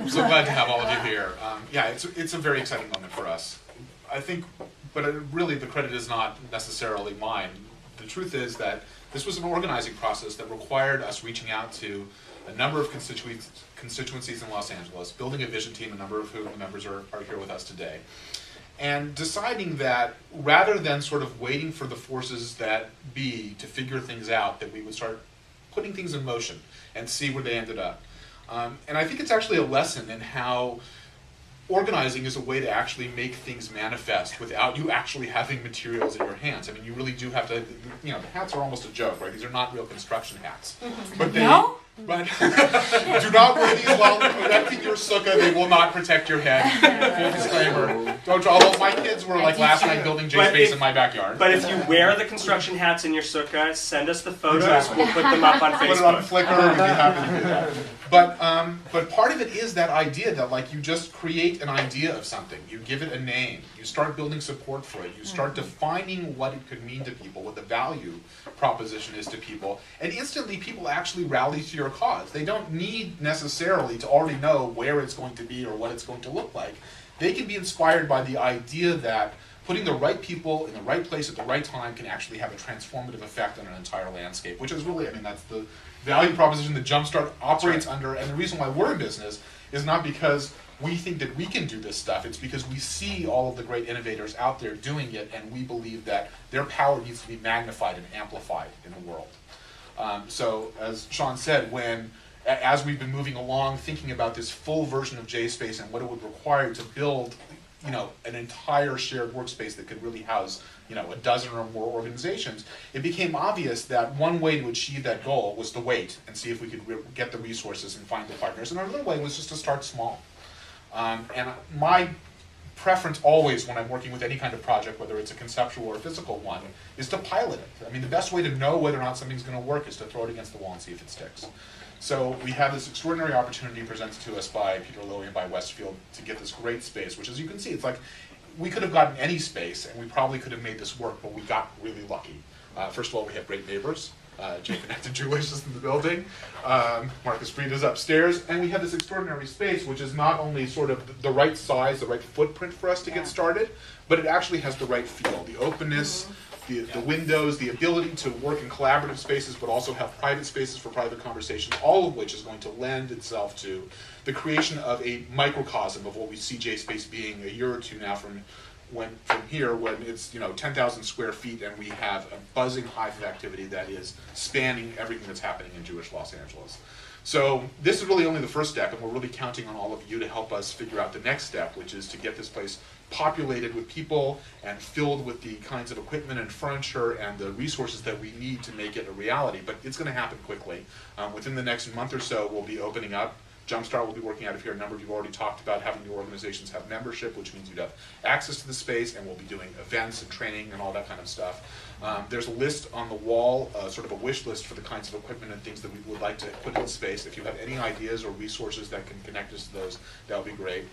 So glad to have all of you here. Yeah, it's a very exciting moment for us. I think, but really the credit is not necessarily mine. The truth is that this was an organizing process that required us reaching out to a number of constituencies in Los Angeles, building a vision team, a number of whom members are here with us today, and deciding that rather than sort of waiting for the forces that be to figure things out, that we would start putting things in motion and see where they ended up. And I think it's actually a lesson in how organizing is a way to actually make things manifest without you actually having materials in your hands. I mean, you really do have to, the hats are almost a joke, right? These are not real construction hats. But But do not wear these while erecting your sukkah. They will not protect your head. Full disclaimer. Don't. Although my kids were like last night building J-Space in my backyard. But if you wear the construction hats in your sukkah, send us the photos. Exactly. We'll put them up on Facebook. Put it on Flickr. We'd be happy to do that. But part of it is that idea that like you just create an idea of something. You give it a name. You start building support for it. You start defining what it could mean to people, what the value proposition is to people, and instantly people actually rally to your cause. They don't need necessarily to already know where it's going to be or what it's going to look like. They can be inspired by the idea that putting the right people in the right place at the right time can actually have a transformative effect on an entire landscape, which is really, I mean, that's the value proposition that Jumpstart operates under, and the reason why we're in business is not because we think that we can do this stuff, it's because we see all of the great innovators out there doing it, and we believe that their power needs to be magnified and amplified in the world. So, as Sean said, as we've been moving along, thinking about this full version of JSpace and what it would require to build, an entire shared workspace that could really house, a dozen or more organizations, it became obvious that one way to achieve that goal was to wait and see if we could get the resources and find the partners. And another way was just to start small. And my preference always when I'm working with any kind of project, whether it's a conceptual or a physical one, is to pilot it. I mean, the best way to know whether or not something's going to work is to throw it against the wall and see if it sticks. So we have this extraordinary opportunity presented to us by Peter Lilly and by Westfield to get this great space, which as you can see, it's like we could have gotten any space and we probably could have made this work, but we got really lucky. First of all, we have great neighbors. Jay Connected Jewish is in the building. Marcus Fried is upstairs. And we have this extraordinary space, which is not only sort of the right size, the right footprint for us to get started, but it actually has the right feel, the openness, the windows, the ability to work in collaborative spaces, but also have private spaces for private conversations, all of which is going to lend itself to the creation of a microcosm of what we see JSpace being a year or two now from here, when it's 10,000 square feet and we have a buzzing hive of activity that is spanning everything that's happening in Jewish Los Angeles. So this is really only the first step, and we're really counting on all of you to help us figure out the next step, which is to get this place populated with people and filled with the kinds of equipment and furniture and the resources that we need to make it a reality. But it's going to happen quickly. Within the next month or so, we'll be opening up. Jumpstart will be working out of here. A number of you have already talked about having your organizations have membership, which means you'd have access to the space, and we'll be doing events and training and all that kind of stuff. There's a list on the wall, sort of a wish list for the kinds of equipment and things that we would like to put in space. If you have any ideas or resources that can connect us to those, that would be great.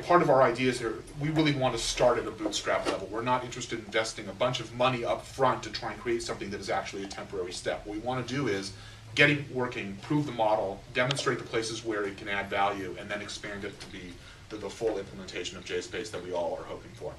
Part of our ideas here, we really want to start at a bootstrap level. We're not interested in investing a bunch of money up front to try and create something that is actually a temporary step. What we want to do is get it working, prove the model, demonstrate the places where it can add value, and then expand it to be the full implementation of JSpace that we all are hoping for.